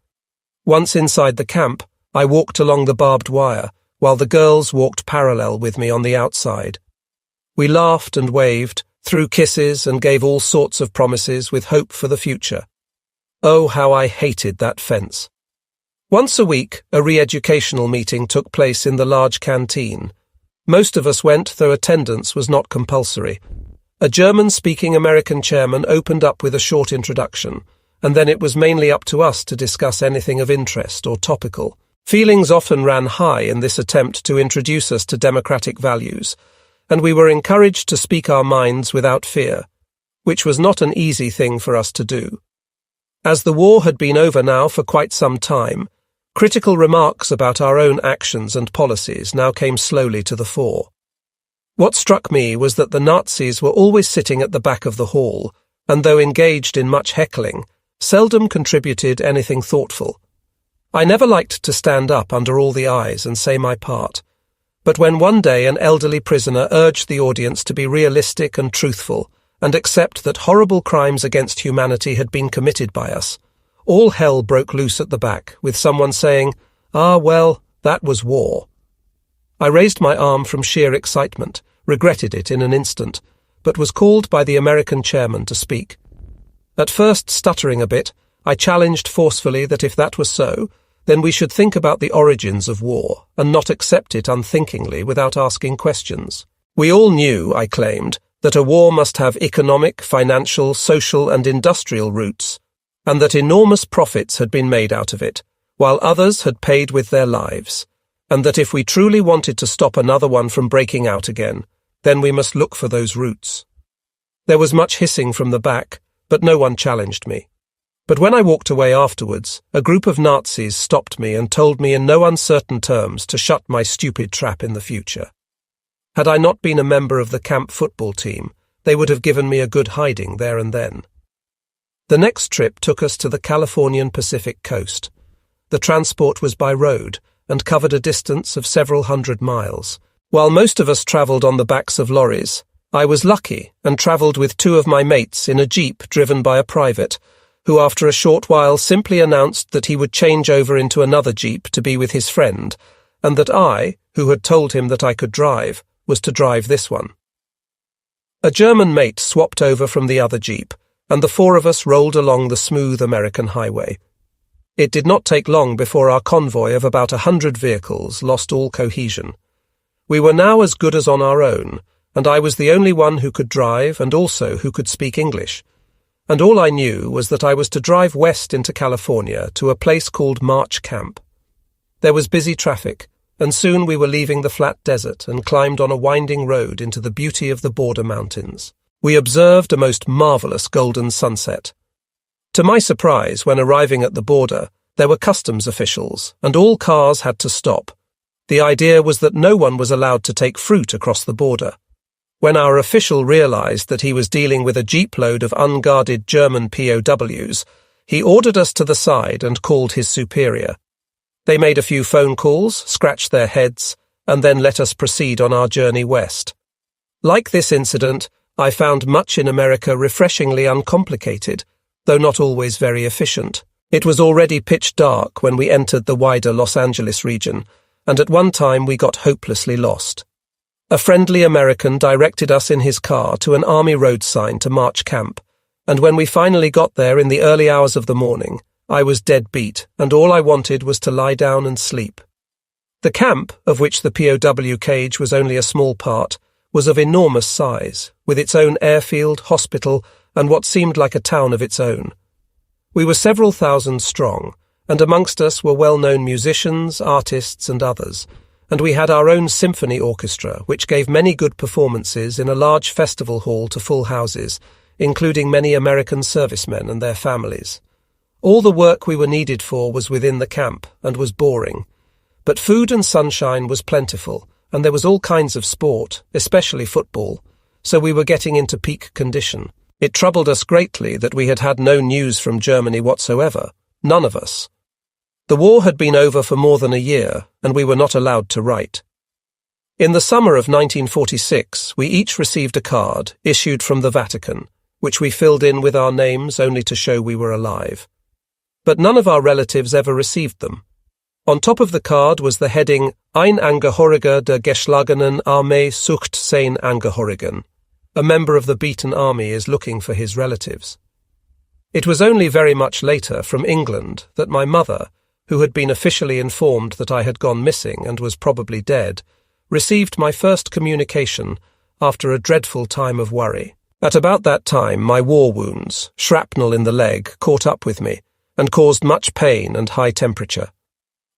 Once inside the camp, I walked along the barbed wire, while the girls walked parallel with me on the outside. We laughed and waved, threw kisses and gave all sorts of promises with hope for the future. Oh, how I hated that fence. Once a week, a re-educational meeting took place in the large canteen. Most of us went, though attendance was not compulsory. A German-speaking American chairman opened up with a short introduction, and then it was mainly up to us to discuss anything of interest or topical. Feelings often ran high in this attempt to introduce us to democratic values, and we were encouraged to speak our minds without fear, which was not an easy thing for us to do. As the war had been over now for quite some time, critical remarks about our own actions and policies now came slowly to the fore. What struck me was that the Nazis were always sitting at the back of the hall, and though engaged in much heckling, seldom contributed anything thoughtful. I never liked to stand up under all the eyes and say my part, but when one day an elderly prisoner urged the audience to be realistic and truthful and accept that horrible crimes against humanity had been committed by us, all hell broke loose at the back, with someone saying, "Ah, well, that was war." I raised my arm from sheer excitement, regretted it in an instant, but was called by the American chairman to speak. At first stuttering a bit, I challenged forcefully that if that was so, then we should think about the origins of war and not accept it unthinkingly without asking questions. We all knew, I claimed, that a war must have economic, financial, social and industrial roots, and that enormous profits had been made out of it, while others had paid with their lives, and that if we truly wanted to stop another one from breaking out again, then we must look for those roots. There was much hissing from the back, but no one challenged me. But when I walked away afterwards, a group of Nazis stopped me and told me in no uncertain terms to shut my stupid trap in the future. Had I not been a member of the camp football team, they would have given me a good hiding there and then. The next trip took us to the Californian Pacific coast. The transport was by road and covered a distance of several hundred miles. While most of us travelled on the backs of lorries, I was lucky and travelled with 2 of my mates in a jeep driven by a private, who after a short while simply announced that he would change over into another jeep to be with his friend, and that I, who had told him that I could drive, was to drive this one. A German mate swapped over from the other jeep, and the 4 of us rolled along the smooth American highway. It did not take long before our convoy of about 100 vehicles lost all cohesion. We were now as good as on our own, and I was the only one who could drive and also who could speak English. And all I knew was that I was to drive west into California to a place called March Camp. There was busy traffic, and soon we were leaving the flat desert and climbed on a winding road into the beauty of the border mountains. We observed a most marvellous golden sunset. To my surprise, when arriving at the border, there were customs officials, and all cars had to stop. The idea was that no one was allowed to take fruit across the border. When our official realized that he was dealing with a jeepload of unguarded German POWs, he ordered us to the side and called his superior. They made a few phone calls, scratched their heads, and then let us proceed on our journey west. Like this incident, I found much in America refreshingly uncomplicated, though not always very efficient. It was already pitch dark when we entered the wider Los Angeles region, and at one time we got hopelessly lost. A friendly American directed us in his car to an army road sign to March Camp, and when we finally got there in the early hours of the morning, I was dead beat, and all I wanted was to lie down and sleep. The camp, of which the POW cage was only a small part, was of enormous size, with its own airfield, hospital, and what seemed like a town of its own. We were several thousand strong, and amongst us were well-known musicians, artists, and others, and we had our own symphony orchestra, which gave many good performances in a large festival hall to full houses, including many American servicemen and their families. All the work we were needed for was within the camp, and was boring. But food and sunshine was plentiful, and there was all kinds of sport, especially football, so we were getting into peak condition. It troubled us greatly that we had had no news from Germany whatsoever, none of us. The war had been over for more than a year, and we were not allowed to write. In the summer of 1946, we each received a card issued from the Vatican, which we filled in with our names only to show we were alive. But none of our relatives ever received them. On top of the card was the heading Ein Angehöriger der geschlagenen Armee sucht seine Angehörigen. A member of the beaten army is looking for his relatives. It was only very much later, from England, that my mother, who had been officially informed that I had gone missing and was probably dead, received my first communication after a dreadful time of worry. At about that time, my war wounds, shrapnel in the leg, caught up with me and caused much pain and high temperature.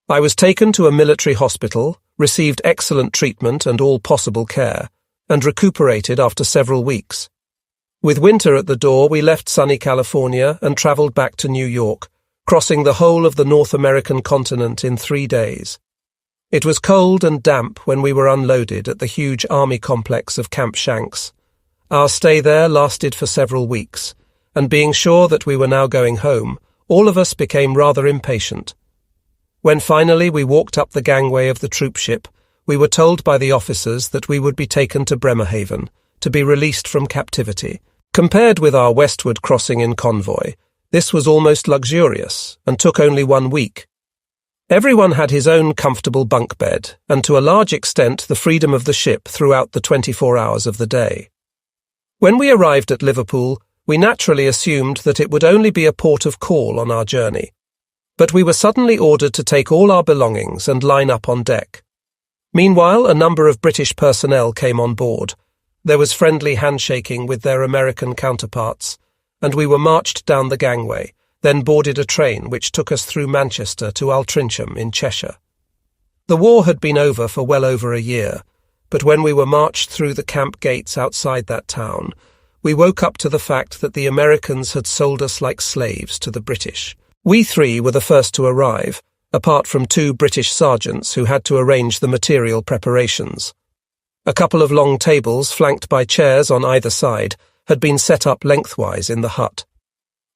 I was taken to a military hospital, received excellent treatment and all possible care, and recuperated after several weeks. With winter at the door, we left sunny California and travelled back to New York, crossing the whole of the North American continent in 3 days. It was cold and damp when we were unloaded at the huge army complex of Camp Shanks. Our stay there lasted for several weeks, and being sure that we were now going home, all of us became rather impatient. When finally we walked up the gangway of the troop ship, we were told by the officers that we would be taken to Bremerhaven, to be released from captivity. Compared with our westward crossing in convoy, this was almost luxurious, and took only 1 week. Everyone had his own comfortable bunk bed, and to a large extent the freedom of the ship throughout the 24 hours of the day. When we arrived at Liverpool, we naturally assumed that it would only be a port of call on our journey. But we were suddenly ordered to take all our belongings and line up on deck. Meanwhile, a number of British personnel came on board. There was friendly handshaking with their American counterparts, and we were marched down the gangway, then boarded a train which took us through Manchester to Altrincham in Cheshire. The war had been over for well over a year, but when we were marched through the camp gates outside that town, we woke up to the fact that the Americans had sold us like slaves to the British. We 3 were the first to arrive, apart from 2 British sergeants who had to arrange the material preparations. A couple of long tables, flanked by chairs on either side, had been set up lengthwise in the hut.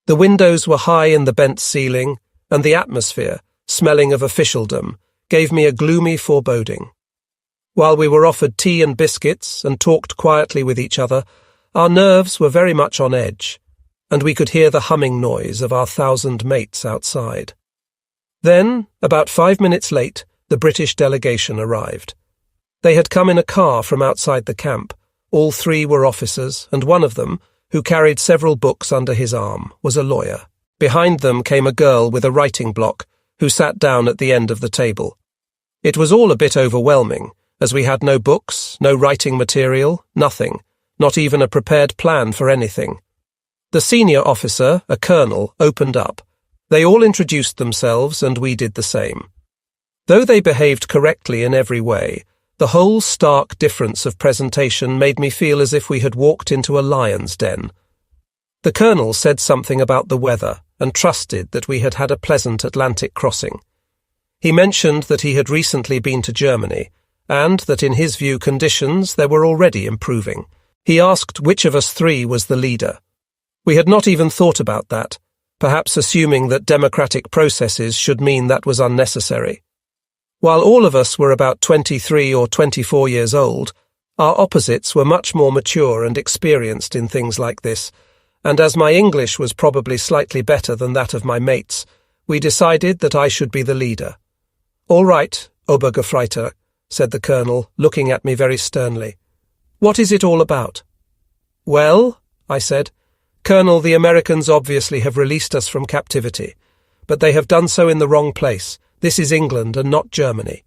The windows were high in the bent ceiling, and the atmosphere, smelling of officialdom, gave me a gloomy foreboding. While we were offered tea and biscuits and talked quietly with each other, our nerves were very much on edge, and we could hear the humming noise of our 1,000 mates outside. Then, about 5 minutes late, the British delegation arrived. They had come in a car from outside the camp. All 3 were officers, and one of them, who carried several books under his arm, was a lawyer. Behind them came a girl with a writing block, who sat down at the end of the table. It was all a bit overwhelming, as we had no books, no writing material, nothing, not even a prepared plan for anything. The senior officer, a colonel, opened up. They all introduced themselves, and we did the same. Though they behaved correctly in every way, the whole stark difference of presentation made me feel as if we had walked into a lion's den. The colonel said something about the weather and trusted that we had had a pleasant Atlantic crossing. He mentioned that he had recently been to Germany and that in his view conditions there were already improving. He asked which of us 3 was the leader. We had not even thought about that, perhaps assuming that democratic processes should mean that was unnecessary. While all of us were about 23 or 24 years old, our opposites were much more mature and experienced in things like this, and as my English was probably slightly better than that of my mates, we decided that I should be the leader. "All right, Obergefreiter," said the colonel, looking at me very sternly. "What is it all about?" "Well," I said, "Colonel, the Americans obviously have released us from captivity, but they have done so in the wrong place. This is England and not Germany."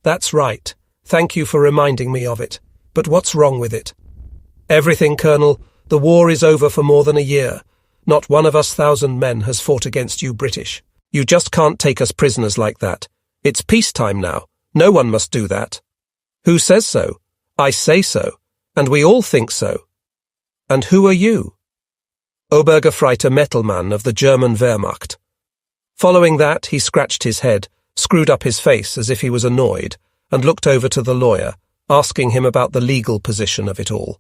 "That's right. Thank you for reminding me of it. But what's wrong with it?" "Everything, Colonel. The war is over for more than a year. Not one of us 1,000 men has fought against you British. You just can't take us prisoners like that. It's peacetime now. No one must do that." "Who says so?" "I say so. And we all think so." "And who are you?" "Obergefreiter Mettelmann of the German Wehrmacht." Following that, he scratched his head, screwed up his face as if he was annoyed, and looked over to the lawyer, asking him about the legal position of it all.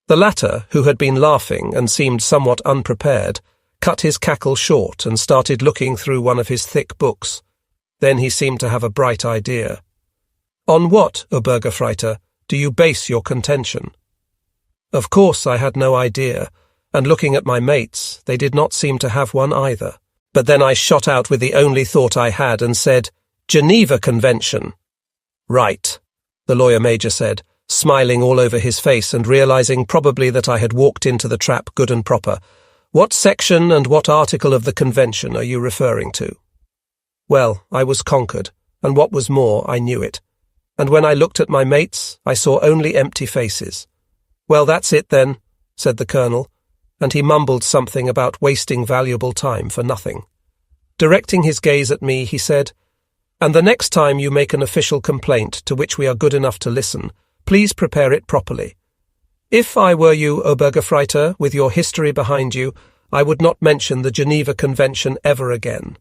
The latter, who had been laughing and seemed somewhat unprepared, cut his cackle short and started looking through one of his thick books. Then he seemed to have a bright idea. "On what, Obergefreiter, do you base your contention?" Of course I had no idea, and looking at my mates, they did not seem to have one either. But then I shot out with the only thought I had and said, "Geneva Convention." "Right," the lawyer major said, smiling all over his face and realizing probably that I had walked into the trap good and proper. "What section and what article of the convention are you referring to?" Well, I was conquered, and what was more, I knew it. And when I looked at my mates, I saw only empty faces. "Well, that's it then," said the colonel, and he mumbled something about wasting valuable time for nothing. Directing his gaze at me, he said, "And the next time you make an official complaint to which we are good enough to listen, please prepare it properly. If I were you, Obergefreiter, with your history behind you, I would not mention the Geneva Convention ever again."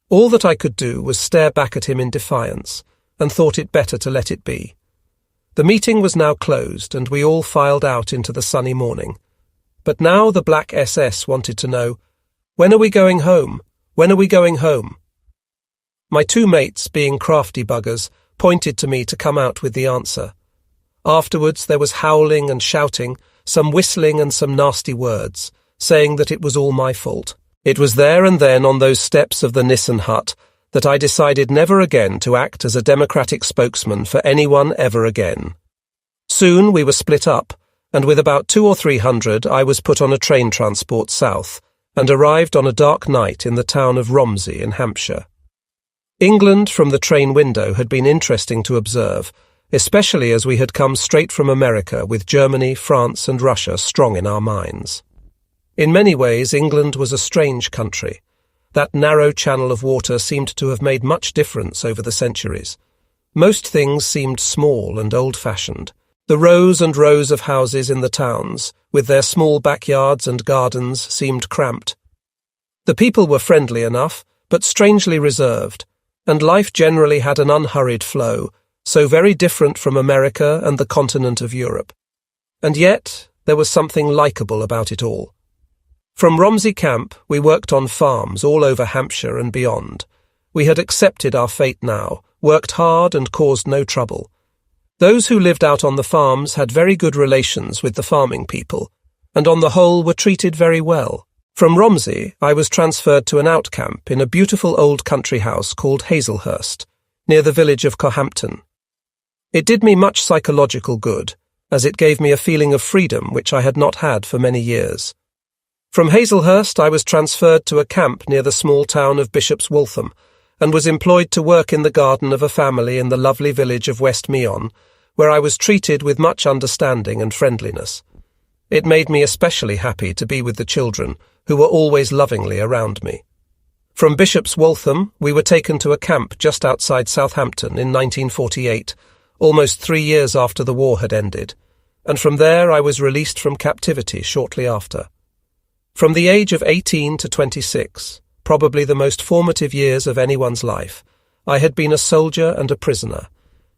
All that I could do was stare back at him in defiance, and thought it better to let it be. The meeting was now closed, and we all filed out into the sunny morning. But now the Black SS wanted to know, "When are we going home? When are we going home?" My two mates, being crafty buggers, pointed to me to come out with the answer. Afterwards there was howling and shouting, some whistling and some nasty words, saying that it was all my fault. It was there and then on those steps of the Nissen hut that I decided never again to act as a democratic spokesman for anyone ever again. Soon we were split up, and with about 200 or 300 I was put on a train transport south, and arrived on a dark night in the town of Romsey in Hampshire. England from the train window had been interesting to observe, especially as we had come straight from America with Germany, France and Russia strong in our minds. In many ways England was a strange country. That narrow channel of water seemed to have made much difference over the centuries. Most things seemed small and old-fashioned. The rows and rows of houses in the towns, with their small backyards and gardens, seemed cramped. The people were friendly enough, but strangely reserved, and life generally had an unhurried flow, so very different from America and the continent of Europe. And yet there was something likeable about it all. From Romsey Camp we worked on farms all over Hampshire and beyond. We had accepted our fate now, worked hard and caused no trouble. Those who lived out on the farms had very good relations with the farming people, and on the whole were treated very well. From Romsey, I was transferred to an outcamp in a beautiful old country house called Hazelhurst, near the village of Cohampton. It did me much psychological good, as it gave me a feeling of freedom which I had not had for many years. From Hazelhurst I was transferred to a camp near the small town of Bishop's Waltham, and was employed to work in the garden of a family in the lovely village of West Meon, where I was treated with much understanding and friendliness. It made me especially happy to be with the children, who were always lovingly around me. From Bishop's Waltham we were taken to a camp just outside Southampton in 1948, almost 3 years after the war had ended, and from there I was released from captivity shortly after. From the age of 18 to 26, probably the most formative years of anyone's life, I had been a soldier and a prisoner,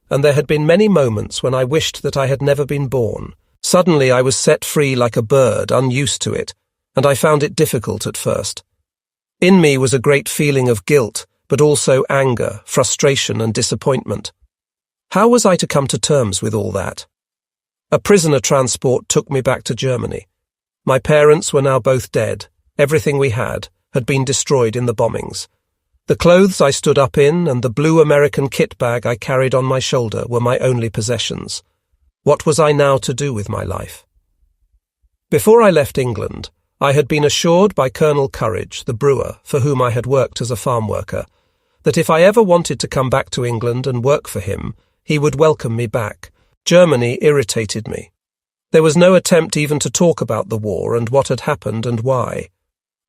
and there had been many moments when I wished that I had never been born. Suddenly I was set free like a bird, unused to it, and I found it difficult at first. In me was a great feeling of guilt, but also anger, frustration, and disappointment. How was I to come to terms with all that? A prisoner transport took me back to Germany. My parents were now both dead. Everything we had been destroyed in the bombings. The clothes I stood up in and the blue American kit bag I carried on my shoulder were my only possessions. What was I now to do with my life? Before I left England, I had been assured by Colonel Courage, the brewer, for whom I had worked as a farm worker, that if I ever wanted to come back to England and work for him, he would welcome me back. Germany irritated me. There was no attempt even to talk about the war and what had happened and why.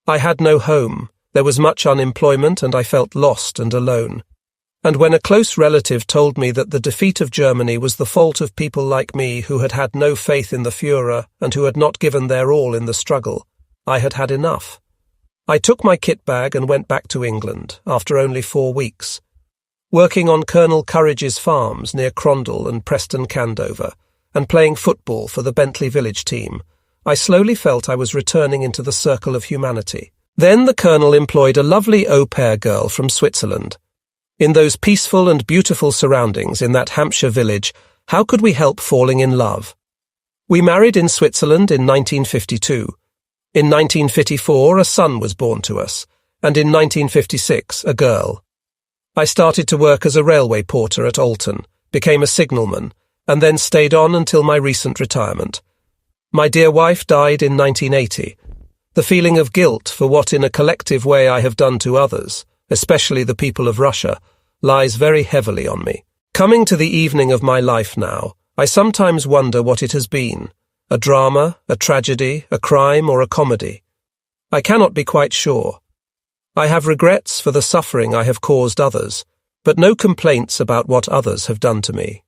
I had no home. There was much unemployment and I felt lost and alone. And when a close relative told me that the defeat of Germany was the fault of people like me who had had no faith in the Führer and who had not given their all in the struggle, I had had enough. I took my kit bag and went back to England after only 4 weeks. Working on Colonel Courage's farms near Crondall and Preston Candover, and playing football for the Bentley Village team, I slowly felt I was returning into the circle of humanity. Then the Colonel employed a lovely au pair girl from Switzerland. In those peaceful and beautiful surroundings in that Hampshire village, how could we help falling in love? We married in Switzerland in 1952. In 1954, a son was born to us, and in 1956, a girl. I started to work as a railway porter at Alton, became a signalman, and then stayed on until my recent retirement. My dear wife died in 1980. The feeling of guilt for what in a collective way I have done to others, especially the people of Russia, lies very heavily on me. Coming to the evening of my life now, I sometimes wonder what it has been: a drama, a tragedy, a crime, or a comedy. I cannot be quite sure. I have regrets for the suffering I have caused others, but no complaints about what others have done to me.